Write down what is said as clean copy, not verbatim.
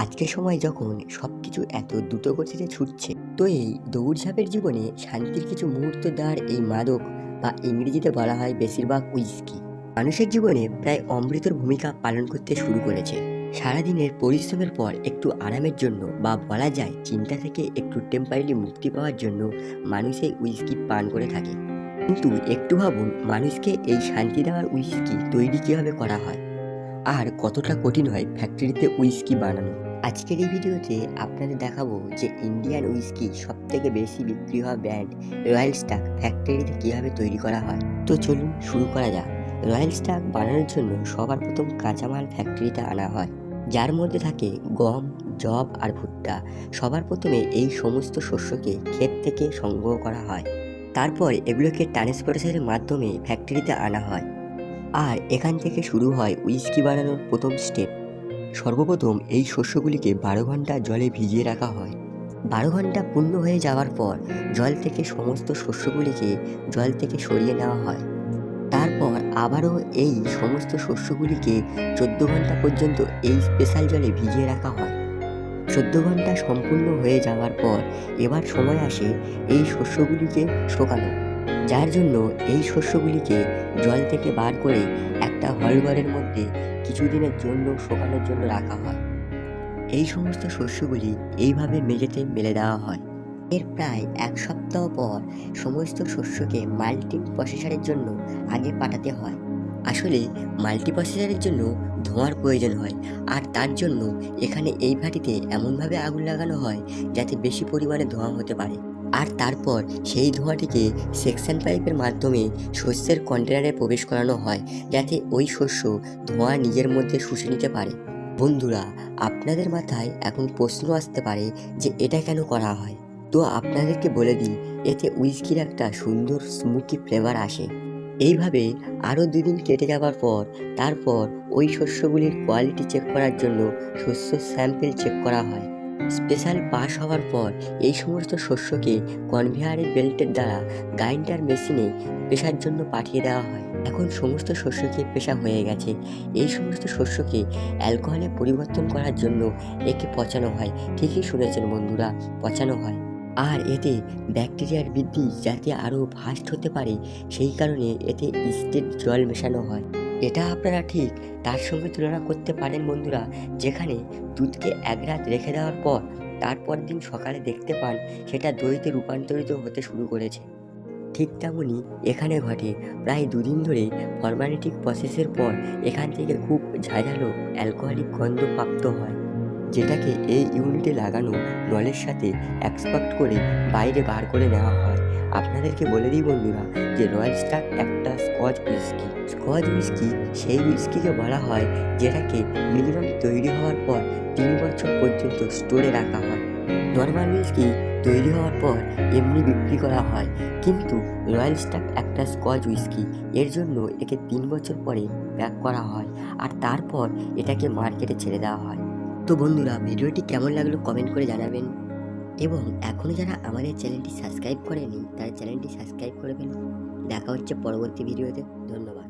আজকের সময় যখন সবকিছু এত দ্রুত গতিতে ছুটছে, তো এই দৌড়ঝাঁপের জীবনে শান্তির কিছু মুহূর্ত দেওয়ার এই মাদক বা ইংরেজিতে বলা হয় বেশিরভাগ উইস্কি মানুষের জীবনে প্রায় অমৃতর ভূমিকা পালন করতে শুরু করেছে। সারাদিনের পরিশ্রমের পর একটু আরামের জন্য বা বলা যায় চিন্তা থেকে একটু টেম্পারেরি মুক্তি পাওয়ার জন্য মানুষ এই উইস্কি পান করে থাকে। কিন্তু একটু ভাবুন, মানুষকে এই শান্তি দেওয়ার উইস্কি তৈরি কীভাবে করা হয় আর কতটা কঠিন হয় ফ্যাক্টরিতে উইস্কি বানানো। আজকের এই ভিডিওতে আপনাদের দেখাবো যে ইন্ডিয়ান উইস্কি সবথেকে বেশি বিক্রি হওয়া ব্র্যান্ড রয়্যাল স্টাগ ফ্যাক্টরিতে কীভাবে তৈরি করা হয়। তো চলুন শুরু করা যাক। রয়্যাল স্টাগ বানানোর জন্য সবার প্রথম কাঁচামাল ফ্যাক্টরিতে আনা হয়, যার মধ্যে থাকে গম, যব আর ভুট্টা। সবার প্রথমে এই সমস্ত শস্যকে ক্ষেত থেকে সংগ্রহ করা হয়, তারপর এগুলোকে ট্রান্সপোর্টেশনের মাধ্যমে ফ্যাক্টরিতে আনা হয়। আর এখান থেকে শুরু হয় উইস্কি বানানোর প্রথম স্টেপ। সর্বপ্রথম এই শস্যগুলিকে 12 ঘন্টা জলে ভিজিয়ে রাখা হয়। 12 ঘন্টা পূর্ণ হয়ে যাওয়ার পর জল থেকে সমস্ত শস্যগুলিকে জল থেকে সরিয়ে নেওয়া হয়। তারপর আবারও এই সমস্ত শস্যগুলিকে 14 ঘন্টা পর্যন্ত এই স্পেশাল জলে ভিজিয়ে রাখা হয়। 14 ঘন্টা সম্পূর্ণ হয়ে যাওয়ার পর এবার সময় আসে এই শস্যগুলিকে শোকানো, যার জন্য এই শস্যগুলিকে জল থেকে বার করে একটা হলঘরের মধ্যে কিছুদিনের জন্য শোকানোর জন্য রাখা হয়। এই সমস্ত শস্যগুলি এইভাবে মেঝেতে মেলে দেওয়া হয়। এর প্রায় 1 সপ্তাহ পর সমস্ত শস্যকে মাল্টি প্রসেসরের জন্য আগে পাঠাতে হয়। আসলে মাল্টি প্রসেসরের জন্য ধোঁয়ার প্রয়োজন হয়, আর তার জন্য এখানে এই ভাটিতে এমনভাবে আগুন লাগানো হয় যাতে বেশি পরিমাণে ধোঁয়া হতে পারে। আর তারপর সেই ধোঁয়াটিকে সেকশন পাইপের মাধ্যমে শস্যের কন্টেনারে প্রবেশ করানো হয়, যাতে ওই শস্য ধোঁয়া নিজের মধ্যে শুষে নিতে পারে। বন্ধুরা, আপনাদের মাথায় এখন প্রশ্ন আসতে পারে যে এটা কেন করা হয়। তো আপনাদেরকে বলে দিই, এতে উইস্কির একটা সুন্দর স্মোকি ফ্লেভার আসে। এইভাবে আরও 2 দিন কেটে যাওয়ার পর তারপর ওই শস্যগুলির কোয়ালিটি চেক করার জন্য শস্য স্যাম্পেল চেক করা হয়। স্পেশাল পাস হওয়ার পর এই সমস্ত শস্যকে কনভেয়ারের বেল্টের দ্বারা গ্রাইন্ডার মেশিনে পেশার জন্য পাঠিয়ে দেওয়া হয়। এখন সমস্ত শস্যকে পেশা হয়ে গেছে। এই সমস্ত শস্যকে অ্যালকোহলে পরিবর্তন করার জন্য একে পচানো হয়। ঠিকই শুনেছেন বন্ধুরা, পচানো হয়। আর এতে ব্যাকটেরিয়ার বৃদ্ধি যাতে আরও ফাস্ট হতে পারে, সেই কারণে এতে ইস্টের জল মেশানো হয়। এটা আপনারা ঠিক তার সঙ্গে তুলনা করতে পারেন বন্ধুরা, যেখানে দুধকে 1 রাত রেখে দেওয়ার পর তারপর দিন সকালে দেখতে পান সেটা দইতে রূপান্তরিত হতে শুরু করেছে। ঠিক তেমনই এখানে ঘটে। প্রায় 2 দিন ধরে ফরমালিটিক প্রসেসের পর এখান থেকে খুব ঝাঁঝালো অ্যালকোহলিক গন্ধ প্রাপ্ত হয়, যেটাকে এই ইউনিটে লাগানো নলের সাথে এক্সট্রাক্ট করে বাইরে বার করে নেওয়া হয়। আপনাদেরকে বলে দিই বন্ধুরা যে রয়্যাল স্টাগ একটা স্কচ উইস্কি। স্কচ উইস্কি সেই উইস্কিকে বলা হয় যেটাকে মিনিমাম তৈরি হওয়ার পর 3 বছর পর্যন্ত স্টোরে রাখা হয়। নর্মাল উইস্কি তৈরি হওয়ার পর এমনি বিক্রি করা হয়, কিন্তু রয়্যাল স্টাগ একটা স্কচ উইস্কি, এর জন্য একে 3 বছর পরে প্যাক করা হয় আর তারপর এটাকে মার্কেটে ছেড়ে দেওয়া হয়। তো বন্ধুরা, ভিডিওটি কেমন লাগলো কমেন্ট করে জানাবেন, এবং এখনও যারা আমাদের চ্যানেলটি সাবস্ক্রাইব করেনি তারা চ্যানেলটি সাবস্ক্রাইব করবেন। দেখা হচ্ছে পরবর্তী ভিডিওতে। ধন্যবাদ।